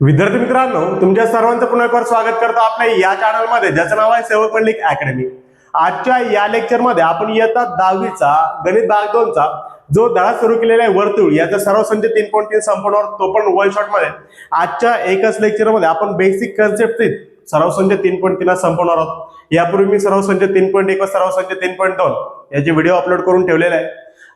विद्यार्थी मित्रांनो, तुमच्या सर्वांचं पुन्हा एकवार स्वागत करतो आपल्या या चॅनलमध्ये, ज्याचं नाव आहे सेवक मंडलिक अकॅडमी. आजच्या या लेक्चरमध्ये आपण इयत्ता 10वीचा गणित भाग 2चा जो धडा सुरू केलेला आहे वर्तुळ, याचा सर्व संच 3.3 संपवणार, तो पण वन शॉट मध्ये. आजच्या एकच लेक्चरमध्ये आपण बेसिक कन्सेप्ट सर्व संच 3.3 संपवणार आहोत. यापूर्वी मी सर्व संच 3.1 व सर्व संच 3.2 याचे व्हिडिओ अपलोड करून ठेवलेले आहे.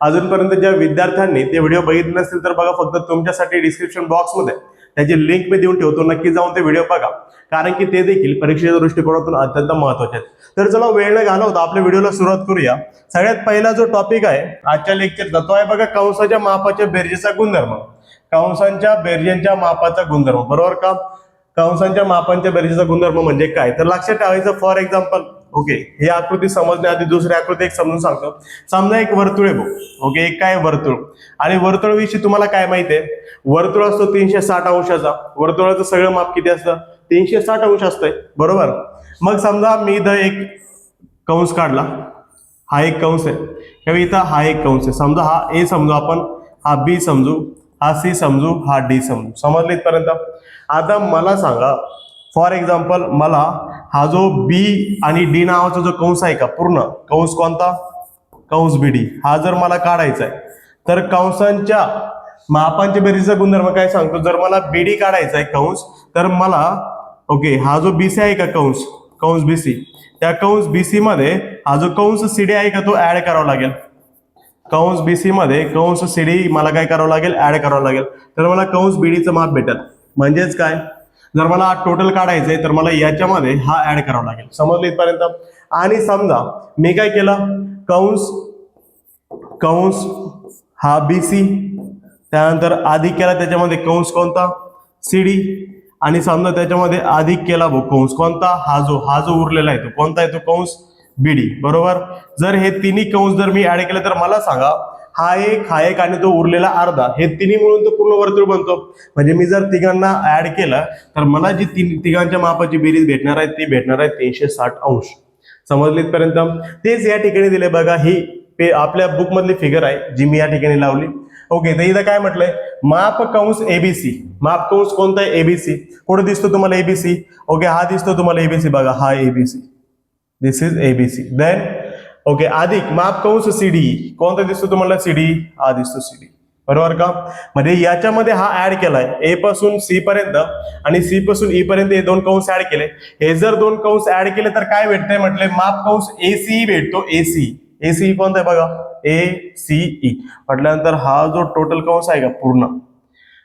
अजूनपर्यंत ज्या विद्यार्थ्यांनी ते व्हिडिओ बघितले नसतील तर बघा, फक्त तुमच्यासाठी डिस्क्रिप्शन बॉक्समध्ये त्याची लिंक मी देऊन ठेवतो, नक्की जाऊन ते व्हिडिओ बघा, कारण की ते देखील परीक्षेच्या दृष्टिकोनातून अत्यंत महत्त्वाचे आहेत. तर चला वेळ न घालवता आपल्या व्हिडिओला सुरुवात करूया. सगळ्यात पहिला जो टॉपिक आहे आजच्या लेक्चरचा तो आहे बघा, कंसाच्या मापाच्या बेरजेचा गुणधर्म. कंसांच्या बेरजेच्या मापाचा गुणधर्म, बरोबर का? कंसांच्या मापांच्या बेरजेचा गुणधर्म म्हणजे काय, तर लक्षात ठेवायचं. फॉर एक्झाम्पल, ओके, ही आकृती समजण्याआधी दुसरी आकृती एक समजून सांगतो. समजा एक वर्तुळ आहे, ओके, एक काय वर्तुळ, आणि वर्तुळाविषयी तुम्हाला काय माहिती आहे? वर्तुळ असतो 360 अंशाचा. वर्तुळाचं सगळं माप किती असतं? 360 अंश असतंय, बरोबर. मग समजा मी इथं एक कंस काढला, हा एक कंस आहे, किंवा इथं हा एक कंस आहे. समजा हा ए समजू आपण, हा बी समजू, हा सी समजू, हा डी समजू. समजले इथपर्यंत? आता मला सांगा, फॉर एक्झाम्पल, मला हा जो बी आणि डी नावाचा जो कंस आहे का, पूर्ण कंस कोणता? कंस बीडी. हा जर मला काढायचा आहे तर कंसांच्या मापांच्या बेरजेचा गुणधर्म काय सांगतो? जर मला बीडी काढायचा आहे कंस, तर मला, ओके, हा जो बीसी आहे का कंस, कंस बीसी, त्या कंस बीसी मध्ये हा जो कंस सीडी आहे का तो ऍड करावा लागेल. कंस बीसी मध्ये कंस सीडी मला काय करावं लागेल? ऍड करावं लागेल. तर मला कंस बीडीचं माप भेटेल. म्हणजेच काय, जर मला टोटल काढायचंय तर मला याच्यामध्ये हा ऍड करावा लागेल. समजलं इथपर्यंत? आणि समजा मी काय केलं, कंस कंस हा बीसी, त्यानंतर अधिक केला त्याच्यामध्ये कंस कोणता? सीडी, आणि समजा त्याच्यामध्ये अधिक केला कंस कोणता? हा जो उरलेला आहे तो कोणता आहे? तो कंस बीडी, बरोबर. जर हे तिन्ही कंस जर मी ऍड केले तर मला सांगा, हा एक आणि तो उरलेला अर्धा, हे तिन्ही मिळून तो पूर्ण वर्तुळ बनतो. म्हणजे मी जर तिघांना ऍड केलं तर मला जी तिघांच्या मापाची बेरीज भेटणार आहे ती भेटणार आहे 360 अंश. समजले इथपर्यंत? तेच या ठिकाणी दिले बघा, ही आपल्या बुक मधली फिगर आहे जी मी या ठिकाणी लावली. ओके, तर इथं काय म्हटलंय? माप कंस एबीसी. माप कंस कोणता आहे? एबीसी. कुठे दिसतो तुम्हाला एबीसी? ओके, हा दिसतो तुम्हाला एबीसी, बघा हा ABC, this is ABC. Then okay, अधिक माप कंस सीडी, कोणता दिसतो तुम्हाला? सीडी, हा दिसतो सीडी, बरोबर का? म्हणजे याच्यामध्ये हा ऍड केलाय ए पासून सी पर्यंत आणि सी पासून ई पर्यंत, हे दोन कंस ऍड केले. हे जर दोन कंस ऍड केले तर काय भेटतंय म्हटलंय? माप कंस एसी भेटतो. एसी, एसी कोणता आहे बघा? ACE. म्हटल्यानंतर हा जो टोटल कंस आहे का पूर्ण,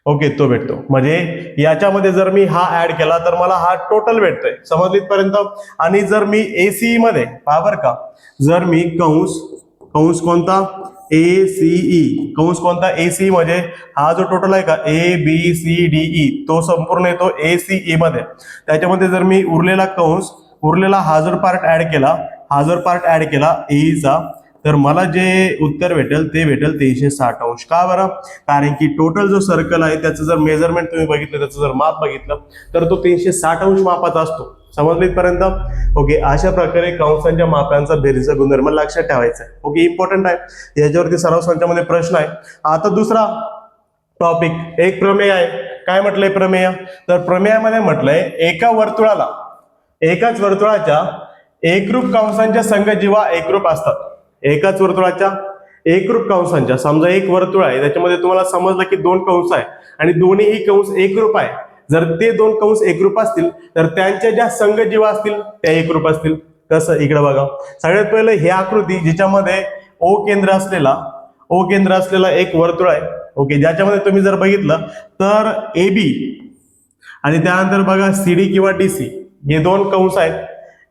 ओके, तो भेटतो. म्हणजे याच्यामध्ये जर मी हा ऍड केला तर मला हा टोटल भेटतोय. समजली इथपर्यंत? आणि जर मी ACE मध्ये पहा बर का, जर मी कंस कोणता? ACE, कंस कोणता? ACE म्हणजे हा जो टोटल आहे का ABCDE, तो संपूर्ण येतो ACE मध्ये. त्याच्यामध्ये जर मी उरलेला हा जर पार्ट ऍड केला, AE चा, तर मला जे उत्तर भेटेल ते भेटेल 360 अंश. का बरं? कारण की टोटल जो सर्कल आहे त्याचं जर मेजरमेंट तुम्ही बघितलं, त्याचं जर माप बघितलं तर तो 360 अंश मापाचा असतो. समजलं इथपर्यंत? ओके, अशा प्रकारे कंसांच्या मापांचा बेरीजचा गुणधर्म लक्षात ठेवायचा आहे. ओके, इम्पॉर्टंट आहे, याच्यावरती सराव संचामध्ये प्रश्न आहे. आता दुसरा टॉपिक, एक प्रमेय आहे. काय म्हटलंय प्रमेय? तर प्रमेयामध्ये म्हटलंय एकाच वर्तुळाच्या एकरूप कंसांच्या संघ जेव्हा एकरूप असतात, एकाच वर्तुळाच्या एकरूप कंसांच्या, समजा एक वर्तुळ आहे, त्याच्यामध्ये तुम्हाला समजलं की दोन कंस आहे आणि दोन्हीही कंस एकरूप आहे. जर ते दोन कंस एकरूप असतील तर त्यांच्या ज्या संघ जीवा असतील त्या एकरूप असतील. कसं? इकडे बघा. सगळ्यात पहिलं ही आकृती जिच्यामध्ये ओ केंद्र असलेला एक वर्तुळ आहे. ओके, ज्याच्यामध्ये तुम्ही जर बघितलं तर AB आणि त्यानंतर बघा CD किंवा DC, हे दोन कंस आहेत.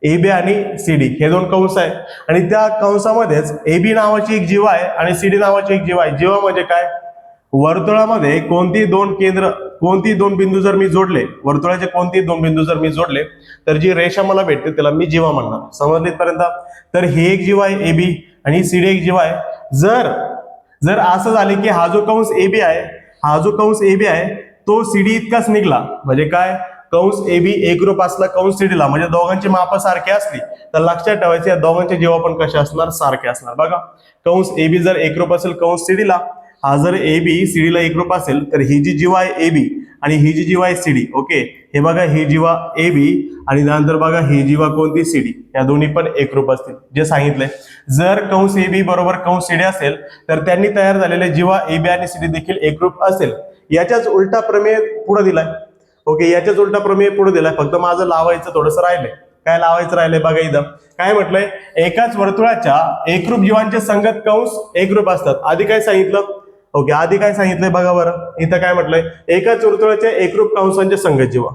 AB आणि CD हे दोन कंस आहे, आणि त्या कंसामध्येच AB नावाची एक जीवा आहे आणि CD नावाची एक जीवा आहे. जीवा म्हणजे काय? वर्तुळामध्ये कोणती दोन बिंदू जर मी जोडले, वर्तुळाचे कोणती दोन बिंदू जर मी जोडले, तर जी रेषा मला भेटते त्याला मी जीवा म्हणणार. समजले इथपर्यंत? तर हे एक जीवा आहे AB आणि CD एक जीवा आहे. जर असं झाले की हा जो कंस AB आहे तो CD इतकाच निघला, म्हणजे काय? कंस AB एकरूप असला कंस सीडीला, म्हणजे दोघांची माप सारखी असली तर लक्षात ठेवायचे या दोघांचे जीवा पण कसे असणार? सारखे असणार. बघा, कंस AB जर एकरूप असेल कंस सीडीला, हा जर AB सीडीला एकरूप असेल तर ही जी जीवा आहे AB आणि ही जी जीवा आहे CD. ओके, हे बघा ही जीवा AB आणि त्यानंतर बघा ही जीवा कोणती CD. या दोन्ही पण एकरूप असतील जे सांगितलंय. जर कंस AB बरोबर कंस CD असेल तर त्यांनी तयार झालेले जीवा AB आणि CD देखील एकरूप असेल. याच्याच उलटा प्रमेय पुढे दिलाय. ओके, याच्याच उलटा प्रमेय पुढे दिलाय. फक्त माझं लावायचं थोडंसं राहिलंय. काय लावायचं राहिलंय बघा इथं काय म्हटलंय, एकाच वर्तुळाच्या एकरूप जीवांचे संगत कंस एकरूप असतात. आधी काय सांगितलं? ओके, आधी काय सांगितलंय बघा बरं. इथं काय म्हटलंय, एकाच वर्तुळाच्या एकरूप कंसांचे संगत जीवा.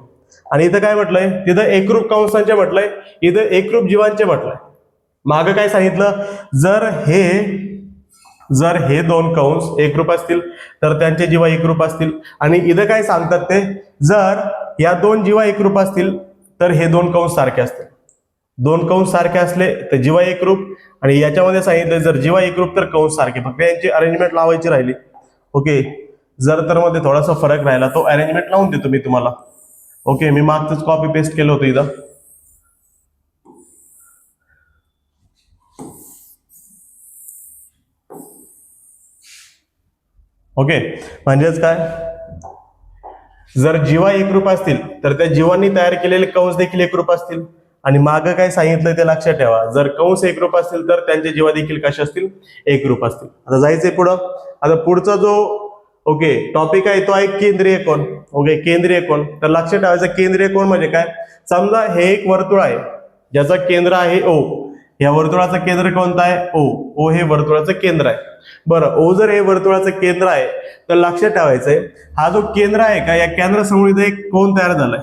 आणि इथं काय म्हटलंय, तिथं एकरूप कंसांचे म्हटलंय, इथं एकरूप जीवांचे म्हटलंय. मागं काय सांगितलं, जर हे दोन कंस एकरूप असतील तर त्यांचे जीवा एकरूप असतील. आणि इथं काय सांगतात ते, जर या दोन जीवा एकरूप असतील तर हे दोन कंस सारखे असतील. दोन कंस सारखे असले तर जीवा एकरूप, आणि याच्यामध्ये सांगितलं जर जीवा एकरूप तर कंस सारखे. फक्त यांची अरेंजमेंट लावायची राहिली. ओके, जर तर मध्ये थोडासा फरक राहिला तो अरेंजमेंट लावून देतो मी तुम्हाला. ओके, मी मागचंच कॉपी पेस्ट केलं होतं इथं. ओके, म्हणजेच काय, जर जीवा एकरूप असतील तर त्या जीवांनी तयार केलेले कंस देखील एकरूप असतील. आणि मागं काय सांगितलं ते लक्षात ठेवा, जर कंस एकरूप असतील तर त्यांचे जीवा देखील कसे असतील, एकरूप असतील. आता जायचंय पुढं. आता पुढचा जो ओके टॉपिक आहे तो आहे केंद्रीय कोन. ओके, केंद्रीय कोन. तर लक्षात ठेवायचं केंद्रीय कोन म्हणजे काय, समजा हे एक वर्तुळ आहे ज्याचं केंद्र आहे O. या वर्तुळाचं केंद्र कोणतं आहे, O हे वर्तुळाचं केंद्र आहे. बरं, O जर हे वर्तुळाचं केंद्र आहे तर लक्षात ठेवायचंय हा जो केंद्र आहे का, या केंद्रासमोर इथे एक कोन तयार झालाय,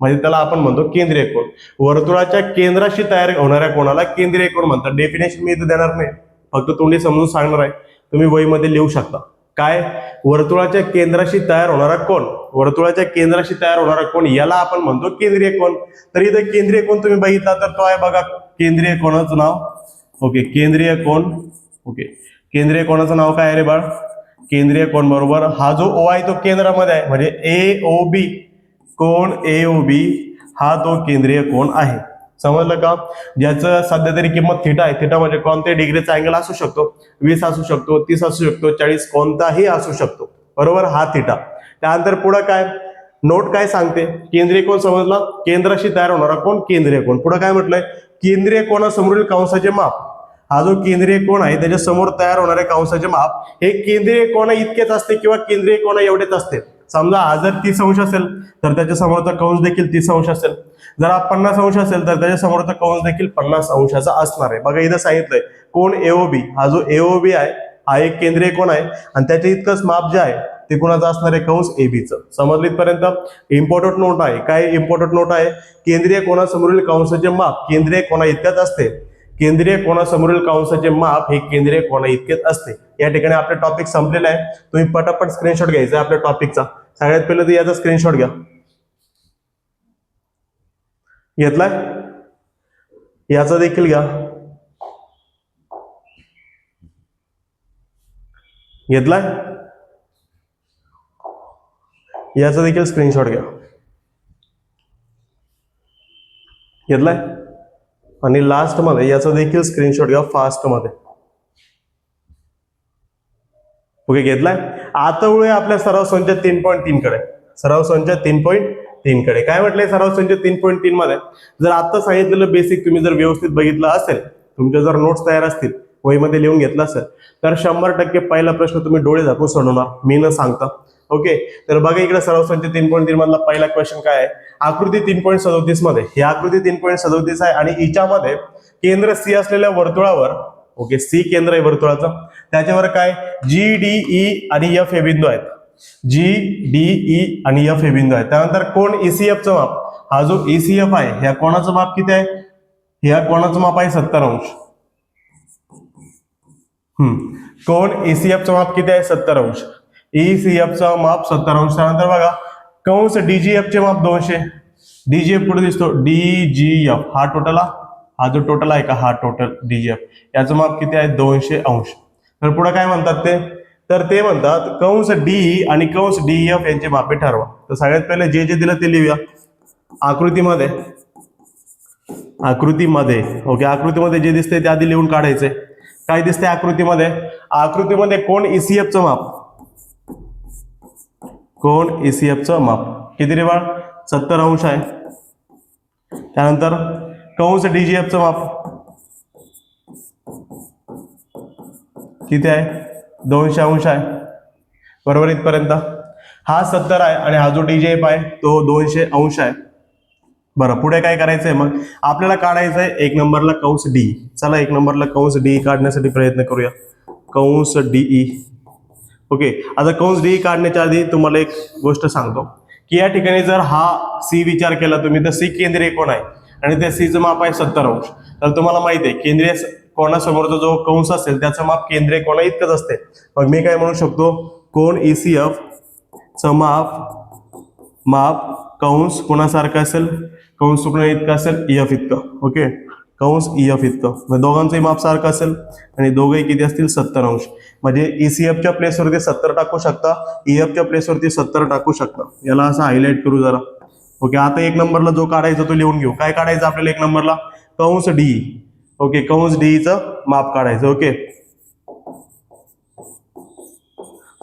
म्हणजे त्याला आपण म्हणतो केंद्रीय कोन. वर्तुळाच्या केंद्राशी तयार होणाऱ्या कोणाला केंद्रीय कोन म्हणतात. डेफिनेशन मी इथे देणार नाही, फक्त तोंडी समजून सांगणार आहे. तुम्ही वहीमध्ये लिहू शकता. काय, वर्तुळाच्या केंद्राशी तयार होणारा कोन, वर्तुळाच्या केंद्राशी तयार होणारा कोन याला आपण म्हणतो केंद्रीय कोन. तर इथं केंद्रीय कोन तुम्ही बघितला तर तो आहे बघा केंद्रीय कोनाचं नाव. ओके, केंद्रीय कोन. ओके, केंद्रीय कोनाचं नाव काय आहे रे बाळ, केंद्रीय कोन बरोबर हा जो O आहे तो केंद्रामध्ये आहे, म्हणजे AOB, कोन AOB हा तो केंद्रीय कोन आहे. समजलं का? ज्याचं सध्या तरी किंमत थिटा आहे. थिटा म्हणजे कोणत्या डिग्रीचा अँगल असू शकतो, 20 असू शकतो, 30 असू शकतो, 40 कोणताही असू शकतो. बरोबर, हा थिटा. त्यानंतर पुढे काय नोट काय सांगते, केंद्रीय कोन समजला, केंद्राशी तयार होणारा कोन केंद्रीय कोन. पुढे काय म्हटलंय, केंद्रीय कोनासमोरील कंसाचे माप. हा जो केंद्रीय कोन आहे त्याच्या समोर तयार होणारे कंसाचे माप हे केंद्रीय कोना इतकेच असते किंवा केंद्रीय कोना एवढेच असते. समजा हा जर 30 अंश असेल तर त्याच्या समोरचा कंस देखील 30 अंश असेल. जर हा 50 अंश असेल तर त्याच्या समोरचा कंस देखील 50 अंशाचा असणार आहे. बघा इथं सांगितलंय कोन AOB, हा जो AOB आहे हा एक केंद्रीय कोन आहे आणि त्याच्या इतकंच माप जे आहे ते कोणाचं असणार आहे, कंस ABचं. समजलं इथपर्यंत? इम्पॉर्टंट नोट आहे. काय इम्पॉर्टंट नोट आहे, केंद्रीय कोनासमोरील कंसाचे माप केंद्रीय कोना इतक्याच असते. केंद्रीय कोनासमोरील कंसाचे माप हे केंद्रीय कोना इतकेच असते. या ठिकाणी आपले टॉपिक संपलेला आहे. तुम्ही पटापट स्क्रीनशॉट घ्यायचा आपल्या टॉपिकचा. सगळ्यात पहिले तर याचा स्क्रीनशॉट घ्या. घेतलाय? याचा देखील घ्या. घेतलाय? याचा देखील स्क्रीनशॉट घ्या. घेतलाय? आणि लास्ट मध्ये याचा देखील स्क्रीनशॉट घ्या फास्ट मध्ये. ओके, घेतलाय? आता वळूया आपल्या सराव संच 3.3 कडे. सराव संच 3.3 कडे. काय म्हटलंय सराव संच 3.3 मध्ये, जर आता सांगितलेलं बेसिक तुम्ही जर व्यवस्थित बघितलं असेल, तुमच्या जर नोट्स तयार असतील, वहीमध्ये लिहून घेतलं असेल, तर 100% पहिला प्रश्न तुम्ही डोळे झाकून सोडवणार मी न सांगता. ओके, तर बघा इकडे सराव संच 3.3 मधला पहिला क्वेश्चन काय आहे, आकृती 3.37 मध्ये. ही आकृती 3.37 आहे आणि हिच्यामध्ये केंद्र C असलेल्या वर्तुळावर, ओके C केंद्र आहे वर्तुळाचं, त्याच्यावर काय GDE आणि F हे बिंदू आहेत. GDE आणि F हे बिंदू आहेत. त्यानंतर कोण ECF चं माप, हा जो ECF आहे ह्या कोणाचं माप किती आहे, ह्या कोणाचं माप आहे 70 अंश. कोण ECF चं माप किती आहे 70 अंश. ECF चं माप 70 अंश. त्यानंतर बघा कंस DGF चे माप 200. DGF पुढे दिसतो DGF, हा टोटल, हा जो टोटल आहे का, हा टोटल DGF, याचं माप किती आहे 200 अंश. तर पुढे काय म्हणतात ते, तर ते म्हणतात कंस DE आणि कंस DEF यांचे मापे ठरवा. तर सगळ्यात पहिले जे जे दिलं ते लिहूया आकृतीमध्ये. आकृतीमध्ये ओके, आकृतीमध्ये जे दिसतंय ते आधी लिहून काढायचंय. काय दिसतंय आकृतीमध्ये, आकृतीमध्ये कोण ECF चं माप, कोण ECFचं माप किती रे बाळ 70 अंश आहे. त्यानंतर कंस DGFचं माप किती आहे 200 अंश आहे. बरोबर इथपर्यंत हा 70 आहे आणि हा जो DGF आहे तो 200 अंश आहे. बरं पुढे काय करायचंय मग आपल्याला काढायचं आहे 1 नंबरला कंस डी. चला 1 नंबरला कंस डी काढण्यासाठी प्रयत्न करूया. कंस DE. ओके आता कंस DE काढण्याच्या आधी तुम्हाला एक गोष्ट सांगतो की या ठिकाणी जर हा C विचार केला तुम्ही तर C केंद्रीय कोण आहे आणि त्या Cचं माप आहे 70 अंश. तर तुम्हाला माहिती आहे केंद्रीय कोणासमोरचा जो कंस असेल त्याचं माप केंद्रीय कोणा इतकंच असते. मग मी काय म्हणू शकतो कोण ECF चं माप कंस कोणासारखं असेल कंस कोणा इतकं असेल EF इतकं. ओके कंस EF इतकं म्हणजे दोघांचंही माप सारखं असेल आणि दोघंही किती असतील 70 अंश. म्हणजे ECFच्या प्लेसवरती 70 टाकू शकता EFच्या प्लेसवरती 70 टाकू शकता. याला असं हायलाइट करू जरा. ओके आता 1 नंबरला जो काढायचा तो लिहून घेऊ. काय काढायचं आपल्याला 1 नंबरला कंस DE. ओके कंस DEचं माप काढायचं. ओके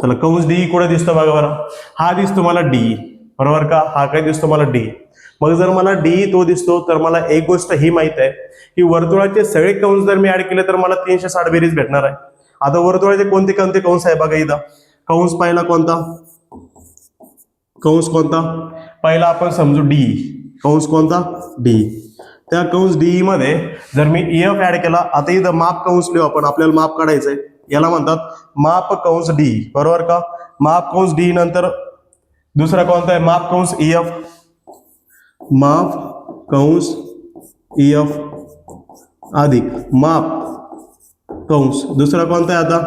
चला कंस DE कुठे दिसतो बघा बरं. हा दिसतो मला DE बरोबर का. हा काय दिसतो मला DE. मग जर मला DE तो दिसतो तर मला एक गोष्ट ही माहित आहे की वर्तुळाचे सगळे कंस जर मी ऍड केले तर मला 360 बेरीज भेटणार आहे. आता वर्तुळाचे कोणते कोणते कंस आहे बघा इथं. कंस पहिला कोणता कंस कोणता पहिला आपण समजू DE. कंस कोणता DE. त्या कंस DE मध्ये जर मी EF ऍड केला आता इथं माप कंस लिहू आपण आपल्याला माप काढायचंय. याला म्हणतात माप कंस DE बरोबर का. माप कंस DE नंतर दुसरा कोणता आहे माप कंस EF. माप कंस EF अधिक माप कंस दुसरा कोणता आहे आता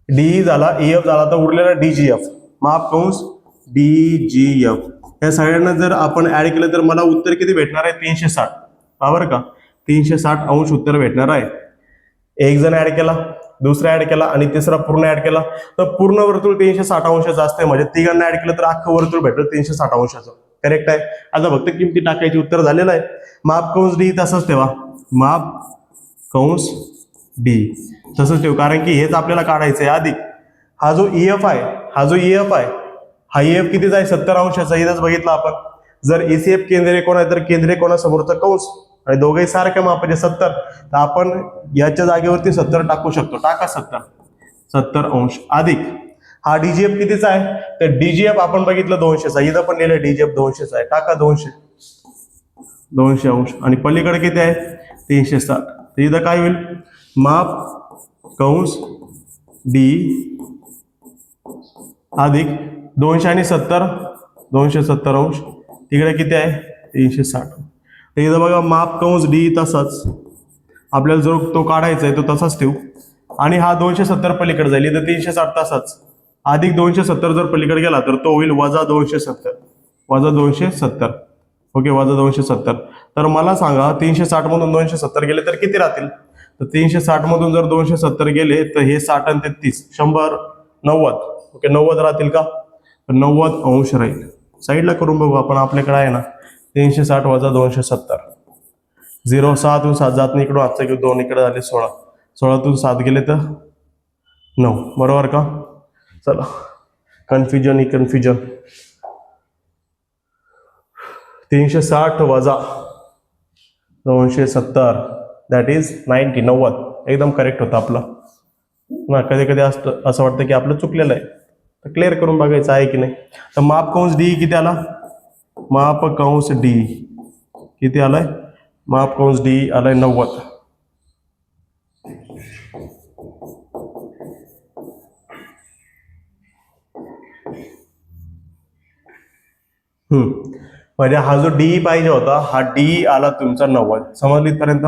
DE झाला EF झाला तर उरलेला DGF. माप कंस DGF. या सगळ्यांना जर आपण ऍड केलं तर मला उत्तर किती भेटणार आहे 360 बरोबर का. 360 अंश उत्तर भेटणार आहे. एक जण ऍड केला दुसरा ऍड केला आणि तिसरा पूर्ण ऍड केला तर पूर्ण वर्तुळ 360 अंशाचं असते. म्हणजे तिघांना ऍड केलं तर अख्खं वर्तुळ भेटलं 360 अंशाचं. करेक्ट आहे. आता फक्त किमती टाकायची उत्तर झालेलं आहे. माप कंस DE तसंच ठेवा. माप कंस DE तसंच ठेव कारण की हेच आपल्याला काढायचं आहे. अधिक हा जो EF आहे हा EF कितीचा आहे 70 अंशाचा. इथंच बघितलं आपण जर ECF केंद्रीय कोण आहे तर केंद्रीय कोणासमोरचा कंस आणि दोघेही सारख्या मापाचे 70 तर आपण याच्या जागेवरती 70 टाकू शकतो. टाका 70 अंश अधिक हा DGF कितीचा आहे तर DGF आपण बघितलं 200चा. इथं पण लिहिलं DGF 200चा आहे. टाका 200 अंश आणि पलीकडे किती आहे 360. तर इथं काय होईल माप कंस DE अधिक 200 आणि 70 270 अंश तिकडे किती आहे 360. तर इथं बघा माप कंस DE तसाच आपल्याला जो तो काढायचा आहे तो तसाच ठेवू आणि हा 270 पलीकडे जाईल. इथं 360 तसाच अधिक 270 जर पलीकडे गेला तर तो होईल वजा 270. ओके वजा 270. तर मला सांगा 360 मधून 270 गेले तर किती राहतील. तर 360 मधून जर 270 गेले तर हे 60 आणि 33 100 90. ओके 90 राहतील का तर 90 अंश राहील. साईडला करून बघू आपण. आपल्याकडे आहे ना 360 वजा 270 0 6तून 7 जात नाही इकडून आजचा घेऊ 2 इकडे झाले 16 16तून 7 गेले तर 9 बरोबर का. चला कन्फ्युजन 360 वजा 270 दॅट इज 90 एकदम करेक्ट होतं आपलं ना. कधी कधी असं वाटतं की आपलं चुकलेलं आहे तर क्लिअर करून बघायचं आहे की नाही. तर माप कंस DE किती आला माप कंस DE किती आलाय माप कंस DE आलाय 90. म्हणजे हा जो DE पाहिजे होता हा DE आला तुमचा 90. समजली इथपर्यंत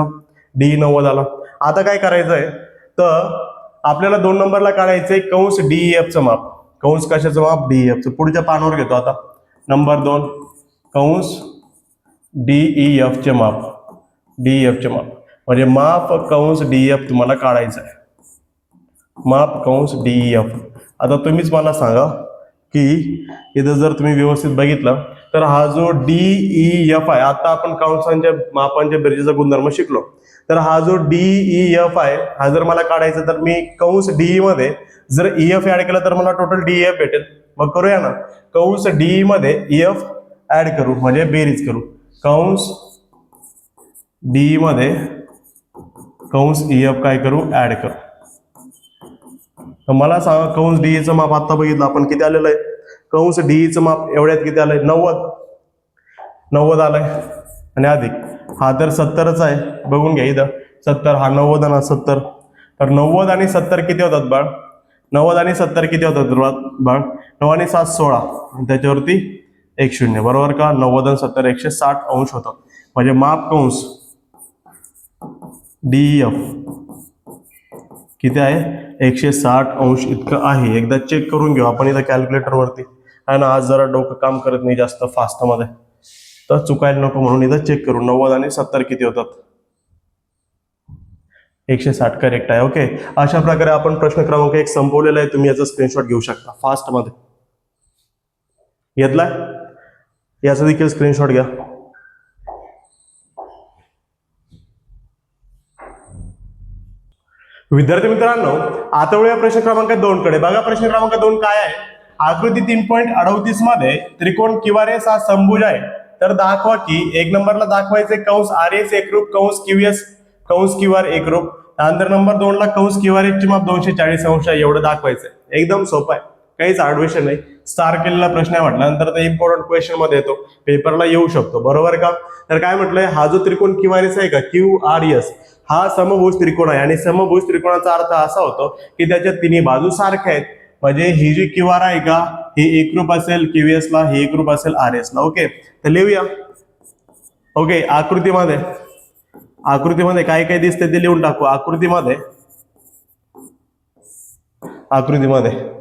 DE 90 आला. आता काय करायचंय तर आपल्याला 2 नंबरला काढायचंय कंस DEFचं माप. कंस कशाचं माप DEFचं. पुढच्या पानावर घेतो आता नंबर 2 कंस DEFचे माप म्हणजे माप कंस DEF तुम्हाला काढायचं आहे. माप कंस DEF. आता तुम्हीच मला सांगा की इथं जर तुम्ही व्यवस्थित बघितलं तर हा जो DEF आहे आता आपण कंसांच्या मापांच्या बेरजेचा गुणधर्म शिकलो. तर हा जो DEF आहे हा जर मला काढायचा तर मी कंस DE मध्ये जर EF ऍड केला तर मला टोटल DEF भेटेल. मग करूया ना. कंस डी मध्ये एफ ऍड करू म्हणजे बेरीज करू. कंस डी मध्ये कंस एफ काय करू ऍड करू. तर मला सांगा कंस डीईचं माप आता बघितलं आपण किती आलेलं आहे. कंस डीईचं माप एवढ्यात किती आलंय 90 आलंय आणि अधिक हा तर 70च आहे. बघून घ्या इथं 70 हा 90 आणि 70. तर 90 आणि 70 किती होतात बाळ. 90 आणि 70 किती होतात बाळ. 9 आणि 7 16 आणि त्याच्यावरती 1 0 बरोबर का. 90 आणि 70 160 अंश होतात. म्हणजे माप कंस डीएफ किती आहे 160 अंश इतकं आहे. एकदा चेक करून घेऊ आपण इथं कॅल्क्युलेटर वरती. आहे ना आज जरा डोकं काम करत नाही जास्त फास्ट मध्ये तर चुकायला नको म्हणून इथं चेक करू. 90 आणि 70 किती होतात 160 करेक्ट आहे. ओके अशा प्रकारे आपण प्रश्न क्रमांक 1 संपवलेला आहे. तुम्ही याचा स्क्रीनशॉट घेऊ शकता फास्ट मध्ये. घेतलाय याचा देखील स्क्रीनशॉट घ्या. विद्यार्थी मित्रांनो आता वळूया प्रश्न क्रमांक 2 कडे. बघा प्रश्न क्रमांक 2 काय आहे. आकृती 3.38 मध्ये त्रिकोण क्यूआरएस हा समभुज आहे. तर दाखवा की 1 नंबरला दाखवायचे कंस आरएस एकरूप कंस क्यूएस कंस क्यूआर एकरूप. त्यानंतर नंबर 2 ला कंस क्यूआरएस ची माप 240 अंश आहे. एवढं दाखवायचं. एकदम सोपं आहे काहीच हार्ड विषय नाही. स्टार केलेला प्रश्न आहे म्हटल्यानंतर ते इम्पॉर्टंट क्वेश्चन मध्ये येतो पेपरला येऊ शकतो बरोबर का. तर काय म्हटलंय हा जो त्रिकोण क्यूआरएस आहे का क्यूआरएस हा समभुज त्रिकोण आहे. आणि समभुज त्रिकोणाचा अर्थ असा होतो की त्याच्या तिन्ही बाजू सारख्या आहेत. म्हणजे ही जी क्यूआर आहे का हे एकरूप असेल क्यूएस ला हे एकरूप असेल आरएस ला. ओके तर लिहूया. ओके आकृतीमध्ये काय काय दिसते ते लिहून टाकू. आकृतीमध्ये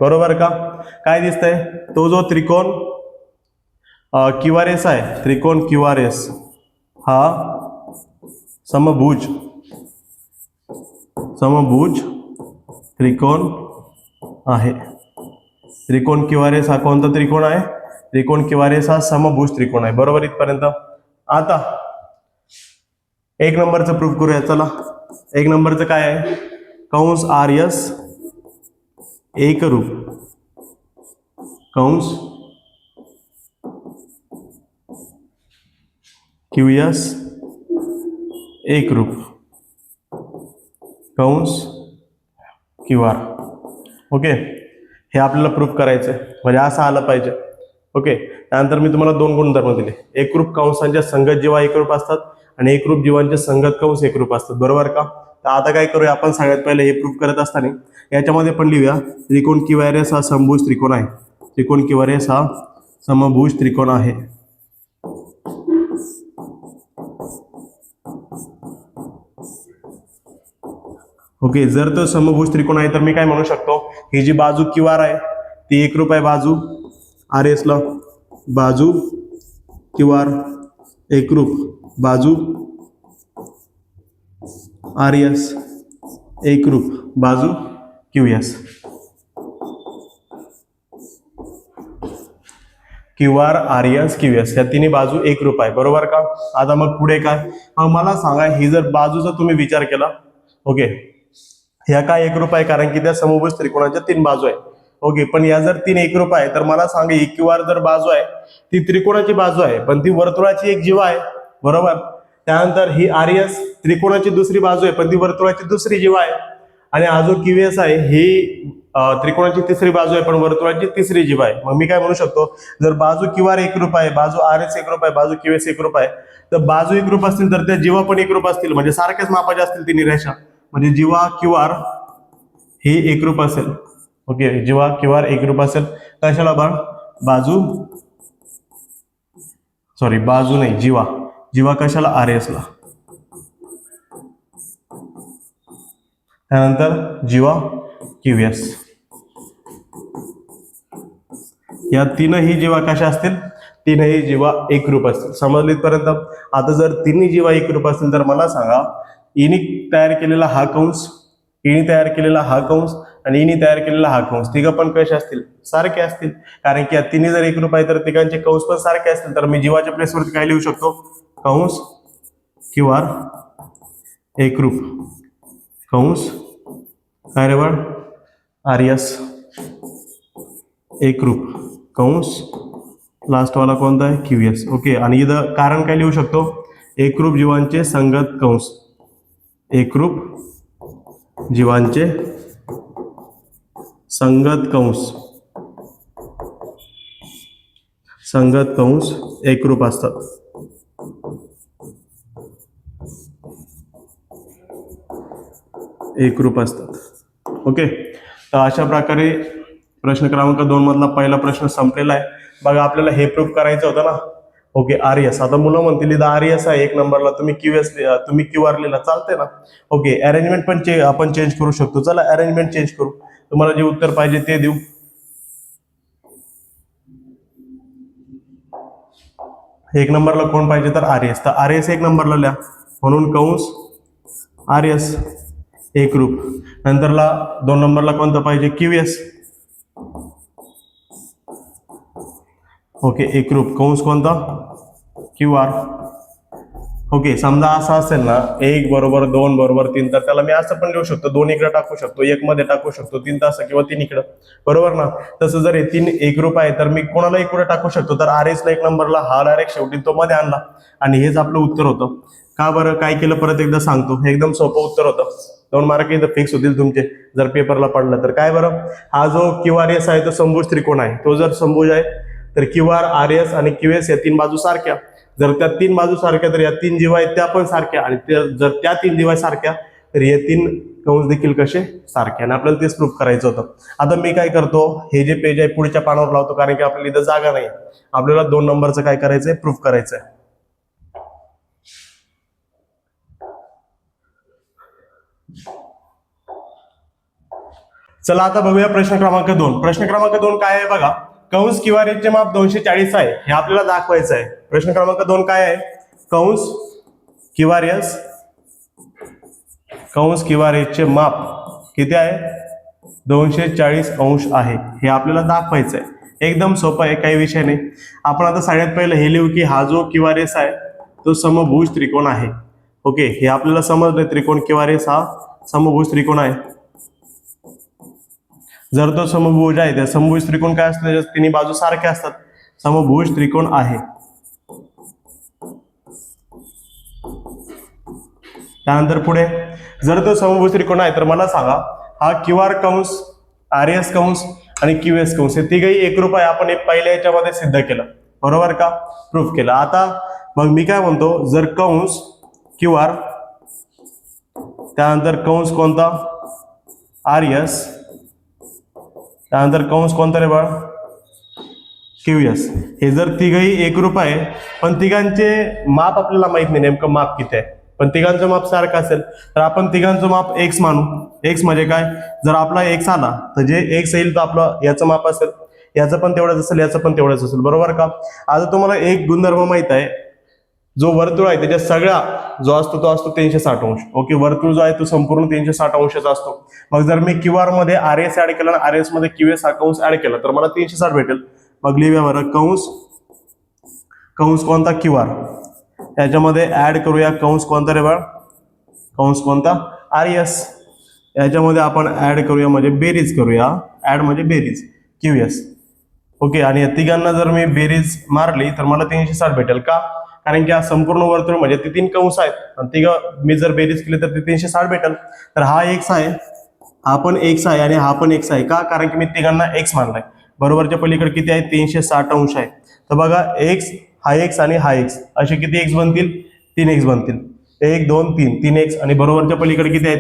बरोबर का काय दिसतंय तो जो त्रिकोण क्यूआरएस आहे त्रिकोण क्यूआरएस हा समभुज त्रिकोण आहे. त्रिकोण क्यूआरएस हा कोणता त्रिकोण आहे. त्रिकोण क्यूआरएस हा समभुज त्रिकोण आहे बरोबर इथपर्यंत. आता 1 नंबरचं प्रूफ करूया. चला 1 नंबरचं काय आहे कंस आरएस एकरूप कंस क्यूएस एकरूप कंस क्यूआर. ओके हे आपल्याला प्रूफ करायचंय म्हणजे असं आलं पाहिजे. ओके त्यानंतर मी तुम्हाला 2 गुणधर्म दिले. एकरूप कंसांच्या संगत जीवा एकरूप असतात आणि एकरूप जीवांचे संगत कंस एकरूप असतात बरोबर का. तर आता काय करूया आपण सगळ्यात पहिले हे प्रूफ करत असताना याच्यामध्ये पण लिहूया त्रिकोण क्यूआरएस हा समभुज त्रिकोण आहे. त्रिकोण क्यूआरएस हा समभुज त्रिकोण आहे. ओके जर तो समभुज त्रिकोण आहे तर मी काय म्हणू शकतो ही जी बाजू क्यूआर आहे ती एकरूप आहे बाजू आरएस ला. बाजू क्यूआर एकरूप बाजू आरएस एकरूप बाजू क्यूएस. क्यूआर आरएस क्यूएस या तिन्ही बाजू एकरूप आहे बरोबर का. आता मग पुढे काय मला सांगा ही जर बाजूचा तुम्ही विचार केला ओके ह्या काय एकरूप आहे कारण की त्या समभुज त्रिकोणाच्या 3 बाजू आहे. ओके पण या जर 3 एकरूप आहे तर मला सांगा ही क्यूआर जर बाजू आहे ती त्रिकोणाची बाजू आहे पण ती वर्तुळाची एक जीवा आहे बरोबर. त्यानंतर ही आरएस त्रिकोणाची दुसरी बाजू आहे पण ती वर्तुळाची दुसरी जीवा आहे. आणि हा जो क्यूएस आहे ही त्रिकोणाची तिसरी बाजू आहे पण वर्तुळाची तिसरी जीवा आहे. मग मी काय म्हणू शकतो जर बाजू क्यूआर एकरूप आहे बाजू आरएस एकरूप आहे बाजू क्यूएस एकरूप आहे तर बाजू एकरूप असतील तर त्या जीवा पण एकरूप असतील म्हणजे सारख्याच मापाच्या असतील तिन्ही रेषा. म्हणजे जीवा क्यूआर हे एकरूप असेल. ओके जीवा क्यूआर एकरूप असेल कशाला बाजू नाही जीवा कशाला आरएस ला. त्यानंतर जीवा क्यूएस या तीनही जीवा कशा असतील तीनही जीवा एकरूप असतील. समजले पर्यंत. आता जर तिन्ही जीवा एकरूप असतील तर मला सांगा इनी तयार केलेला हा कंस इनी तयार केलेला हा कंस आणि इनी तयार केलेला हा कंस तिघं पण कसे असतील सारखे असतील कारण की या तिन्ही जर एकरूप आहे तर तिघांचे कंस पण सारखे असतील. तर मी जीवाच्या प्लेसवरती काय लिहू शकतो कंस क्यूआर एकरूप कंस काय रे बाळ आरएस एकरूप कंस लास्टवाला कोणता आहे QS. ओके, आणि इथं कारण काय लिहू शकतो, एकरूप जीवांचे संगत कंस, एकरूप जीवांचे संगत कंस, संगत कंस एकरूप असतात. एकरूप असतात. ओके, तर अशा प्रकारे प्रश्न क्रमांक 2 मधला पहिला प्रश्न संपलेला आहे. बघा, आपल्याला हे प्रूफ करायचं होतं ना. Okay, RS. आता मुलं म्हणतील इथं RS आहे 1 नंबरला, तुम्ही QS तुम्ही QR लिहिला चालते ना. ओके, अरेंजमेंट पण आपण चेंज करू शकतो. चला अरेंजमेंट चेंज करू, तुम्हाला जे उत्तर पाहिजे ते देऊ. एक नंबरला कोण पाहिजे तर RS. तर RS 1 नंबरला लिहा, म्हणून कंस RS एकरूप. नंतरला 2 नंबरला कोणता पाहिजे QS. ओके, एकरूप कंस कोणता QR. ओके, समजा असं असेल ना 1 बरोबर 2 बरोबर 3, तर त्याला मी असं पण लिहू शकतो, 2 इकडे टाकू शकतो, 1 मध्ये टाकू शकतो, 3 तसं किंवा 3 इकडं, बरोबर ना. तसं जर हे 3 एकरूप आहे तर मी कोणालाही कुठे टाकू शकतो. तर RS ला 1 नंबरला, हा डायरेक्ट शेवटी तो मध्ये आणला आणि हेच आपलं उत्तर होतं. का बरं, काय केलं परत एकदा सांगतो, एकदम सोपं उत्तर होतं. 2 मार्क इथं फिक्स होतील तुमचे जर पेपरला पडलं तर. काय बरं, हा जो QRS आहे तो समभुज त्रिकोण आहे. तो जर समभुज आहे तर QR, RS आणि QS या 3 बाजू सारख्या. जर त्या 3 बाजू सारख्या तर या 3 जीवा आहेत त्या पण सारख्या, आणि जर त्या 3 जीवा सारख्या तर हे 3 कंस देखील कसे सारखे. आणि आपल्याला तेच प्रूफ करायचं होतं. आता मी काय करतो, हे जे पेज आहे पुढच्या पानावर लावतो, कारण की आपल्याला इथं जागा नाही. आपल्याला 2 नंबरचं काय करायचंय, प्रूफ करायचंय. चला आता बघूया प्रश्न क्रमांक 2. प्रश्न क्रमांक 2 काय आहे बघा, कंस QRS चे माप 240 आहे हे आपल्याला दाखवायचं आहे. प्रश्न क्रमांक 2 काय आहे, कंस QRS चे माप किती आहे, 240 अंश आहे हे आपल्याला दाखवायचं आहे. एकदम सोपं आहे, काही विषय नाही. आपण आता सगळ्यात पहिलं हे लिहू की हा जो QRS आहे तो समभुज त्रिकोण आहे. ओके, हे आपल्याला समजलं, त्रिकोण QRS हा समभुज त्रिकोण आहे. जर तो समभुज आहे, त्या समभुज त्रिकोण काय असतं, त्याच्या तिन्ही बाजू सारख्या असतात, समभुज त्रिकोण आहे. त्यानंतर पुढे, जर तो समभुज त्रिकोण आहे तर मला सांगा, हा QR कंस, RS कंस आणि QS कंस हे तिघही एकरूप आहे. आपण हे पहिल्या याच्यामध्ये सिद्ध केलं, बरोबर का, प्रूफ केलं. आता मग मी काय म्हणतो, जर कंस QR, त्यानंतर कंस कोणता RS, त्यानंतर कंस कोणता रे बाळ QS, हे जर तिघही एकरूप आहे, पण तिघांचे माप आपल्याला माहित नाही नेमकं माप किती आहे, पण तिघांचं माप सारखं असेल तर आपण तिघांचं माप x मानू. x म्हणजे काय, जर आपला x आला तर जे x येईल तर आपलं याचं माप असेल, याचं पण तेवढंच असेल, याचं पण तेवढंच असेल, बरोबर का. आता तुम्हाला एक गुणधर्म माहित आहे, जो वर्तुळ आहे त्याच्या सगळा जो असतो तो असतो 360 अंश. ओके, वर्तुळ जो आहे तो संपूर्ण 360 अंशाचा असतो. मग जर मी QR मध्ये RS ऍड केला आणि RS मध्ये QS हा कंस ऍड केला तर मला 360 भेटेल. मग लिहूया बरं, कंस कोणता QR, याच्यामध्ये ऍड करूया कंस कोणता रे बाळ, कंस कोणता RS, याच्यामध्ये आपण ऍड करूया म्हणजे बेरीज करूया, ऍड म्हणजे बेरीज QS. ओके, आणि या तिघांना जर मी बेरीज मारली तर मला 360 भेटेल. का, कारण की हा संपूर्ण वर्तुळ म्हणजे ते 3 कंस आहेत आणि तिघ मी जर बेरीज केली तर ते 360 भेटेल. तर हा x आहे, हा पण x आहे आणि हा पण x आहे. का, कारण की मी तिघांना x मानलाय. बरोबरच्या पलीकडे किती आहे, 360 अंश आहे. तर बघा, x हा x आणि हा x असे किती x बनतील, 3x बनतील. 1 2 3 3x, आणि बरोबरच्या पलीकडे किती आहे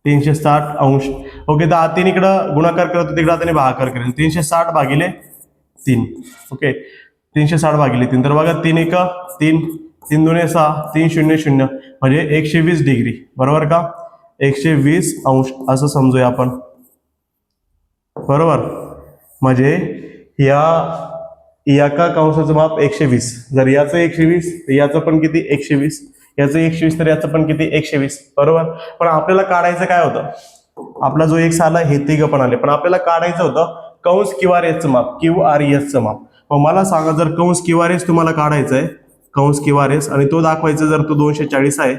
360 अंश. ओके, तर हा 3 इकडं गुणाकार करतो, तिकडे आता भागाकार करेल, 360 भागिले 3. ओके, 360 भागिले 3, तर बघा 3 1 3, 3 2 6, 3 0 0 म्हणजे 120 डिग्री, बरोबर का, 120 अंश असं समजूया आपण, बरोबर. म्हणजे या एका कंसाचं माप 120, जर याचं 120 तर याचं पण किती 120, याचं 120 तर याचं पण किती 120, बरोबर. पण आपल्याला काढायचं काय होतं, आपला जो x आला हे तिघ पण आले, पण आपल्याला काढायचं होतं कंस QRS चं माप, QRS चं माप. मग मला सांगा, जर कंस QRS तुम्हाला काढायचा आहे, कंस QRS, आणि तो दाखवायचा जर तो 240 आहे.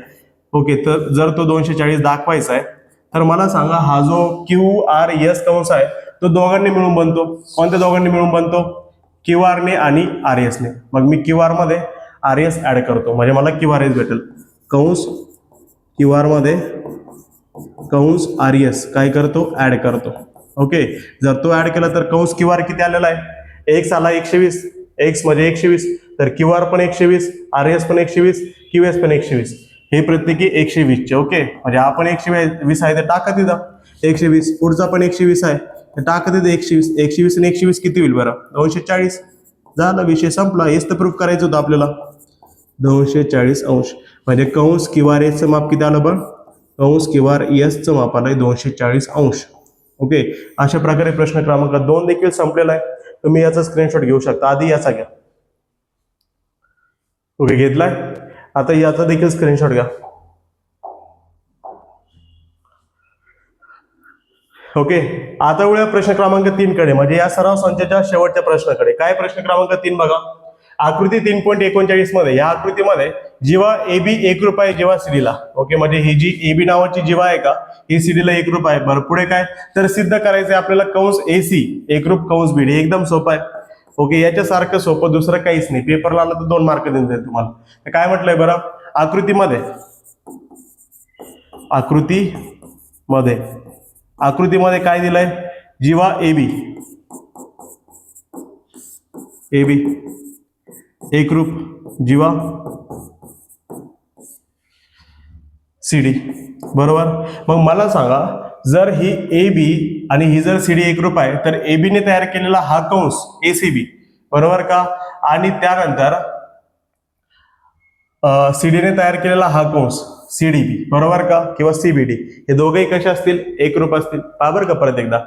ओके, तर जर तो 240 दाखवायचा आहे तर मला सांगा, हा जो QRS कंस आहे तो दोघांनी मिळून बनतो. कोणत्या दोघांनी मिळून बनतो? QR ने आणि RS ने. मग मी QR मध्ये RS ऍड करतो म्हणजे मला QRS भेटेल. कंस QR मध्ये कंस RS काय करतो? ऍड करतो. ओके, जर तो ऍड केला तर कंस QR किती आलेला आहे? x आला 120, x म्हणजे 120, तर QR पण 120, RS पण 120, QS पण 120, हे प्रत्येकी 120 चे. ओके, म्हणजे आपण 120 आहे ते टाका तिथं 120, पुढचा पण 120 आहे तर टाका तिथं 120. 120 आणि 120 किती होईल बरं? 240. झाला, विषय संपला. हेच तर प्रूफ करायचं होतं आपल्याला. 240 अंश म्हणजे कंस QR चं माप किती आलं बरं? कंस QRS चं माप आलंय 240 अंश. ओके, अशा प्रकारे प्रश्न क्रमांक 2 देखील संपलेला आहे. तुम्ही याचा स्क्रीनशॉट घेऊ शकता. आधी याचा घ्या. ओके, घेतलाय. आता याचा देखील स्क्रीनशॉट घ्या. ओके, आता वळूया प्रश्न क्रमांक 3 कडे, म्हणजे या सराव संचाच्या शेवटच्या प्रश्नाकडे. काय प्रश्न क्रमांक 3 बघा. आकृती 3.39 मध्ये, या आकृतीमध्ये जेव्हा AB एकरूप आहे जेव्हा सीडीला. ओके, म्हणजे ही जी AB नावाची जीवा आहे का, ही सीडीला एकरूप आहे. बरं, पुढे काय तर सिद्ध करायचंय आपल्याला कंस AC एकरूप कंस BD. एकदम सोपं आहे. ओके, याच्यासारखं सोपं दुसरं काहीच नाही. पेपरला आलं तर 2 मार्क देऊन जाईल तुम्हाला. काय म्हटलंय बरं? आकृतीमध्ये काय दिलंय? जीवा AB एकरूप जीवा CD. बरोबर. मग मला सांगा, जर ही AB आणि ही जर CD एकरूप आहे तर AB ने तयार केलेला हा कंस ACB, बरोबर का, आणि त्यानंतर CD ने तयार केलेला हा कंस CDB, बरोबर का, किंवा CBD, हे दोघेही कसे असतील? एकरूप असतील. पहा बरं का परत एकदा.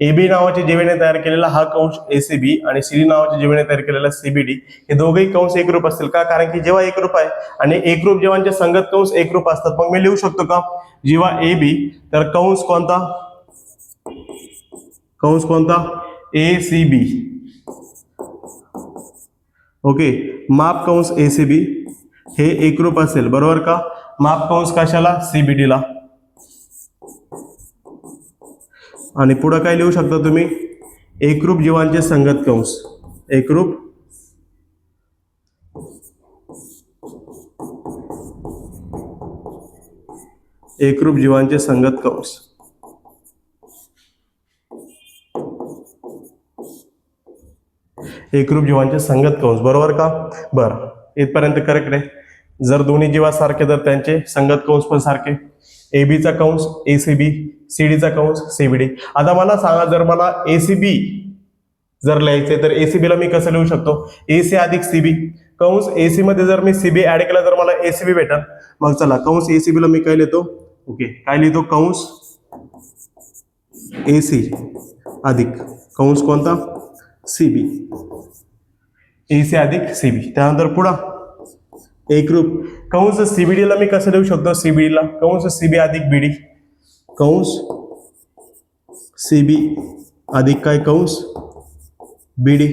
AB नावाच्या जीवेने तयार केलेला हा कंस ACB आणि CD नावाच्या जीवेने तयार केलेला CBD, हे दोघेही कंस एकरूप असतील का? कारण की जेव्हा एकरूप आहे आणि एकरूप जीवांचे संगत कंस एकरूप असतात. मग मी लिहू शकतो का जेव्हा AB तर कंस कोणता? ACB. ओके, माप कंस ACB हे एकरूप असेल, बरोबर का. माप कंस कशाला? CBD ला. आणि पुढे काय लिहू शकता तुम्ही? एकरूप जीवांचे संगत कंस. एकरूप जीवांचे संगत कंस. एकरूप जीवांचे संगत कंस, बरोबर का. बरं, इथपर्यंत करेक्ट आहे. जर दोन्ही जीवा सारखे तर त्यांचे संगत कंस पण सारखे. AB चा कंस ACB, CD चा कंस CBD. आता मला सांगा, जर मला ACB जर लिहायचे तर ACB ला मी कसं लिहू शकतो? AC अधिक CB. कंस AC मध्ये जर मी CB ऍड केला तर मला ACB भेटेल. मग चला, कंस ACB ला मी काय लिहितो? ओके, काय लिहितो? कंस AC अधिक कंस कोणता? CB. AC अधिक CB. त्यानंतर पुढे एकरूप कंस CBD ला मी कसं लिहू शकतो? CBD ला कंस CB अधिक BD. कंस CB अधिक काय? कंस BD.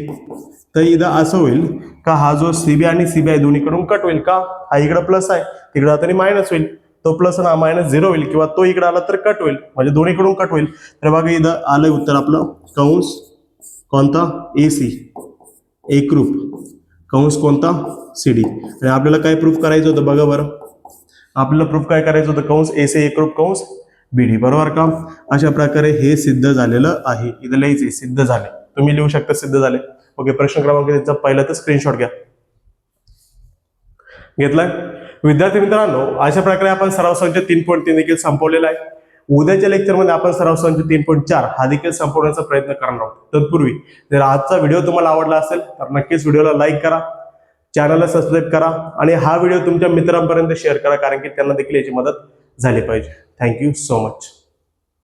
तर इथं असं होईल का हा जो CB आणि CB आहे दोन्हीकडून कट होईल का? हा इकडं प्लस आहे, तिकडं आता मायनस होईल. तो प्लस आणि हा मायनस 0 होईल, किंवा तो इकडे आला तर कट होईल, म्हणजे दोन्हीकडून कट होईल. तर बघा इथं आलंय उत्तर आपलं. कंस कोणता? AC एकरूप कंस कोणता? CD. आणि आपल्याला काय प्रूफ करायचं होतं बघा बरं. आपल्याला प्रूफ काय करायचं होतं? कंस AC एकरूप कंस BD, बरोबर का. अशा प्रकारे हे सिद्ध झालेलं आहे. इथं लिहायचे सिद्ध झाले, तुम्ही लिहू शकता सिद्ध झाले. ओके, प्रश्न क्रमांक त्याचा पहिला तर स्क्रीनशॉट घ्या. घेतलाय. विद्यार्थी मित्रांनो, अशा प्रकारे आपण सराव संच 3.3 देखील संपवलेला आहे. उद्याच्या लेक्चरमध्ये आपण सराव संच 3.4 हा देखील संपवण्याचा प्रयत्न करणार आहोत. तत्पूर्वी जर आजचा व्हिडिओ तुम्हाला आवडला असेल तर नक्कीच व्हिडिओला लाईक करा, चॅनलला सबस्क्राईब करा आणि हा व्हिडिओ तुमच्या मित्रांपर्यंत शेअर करा, कारण की त्यांना देखील याची मदत झाली पाहिजे. Thank you so much.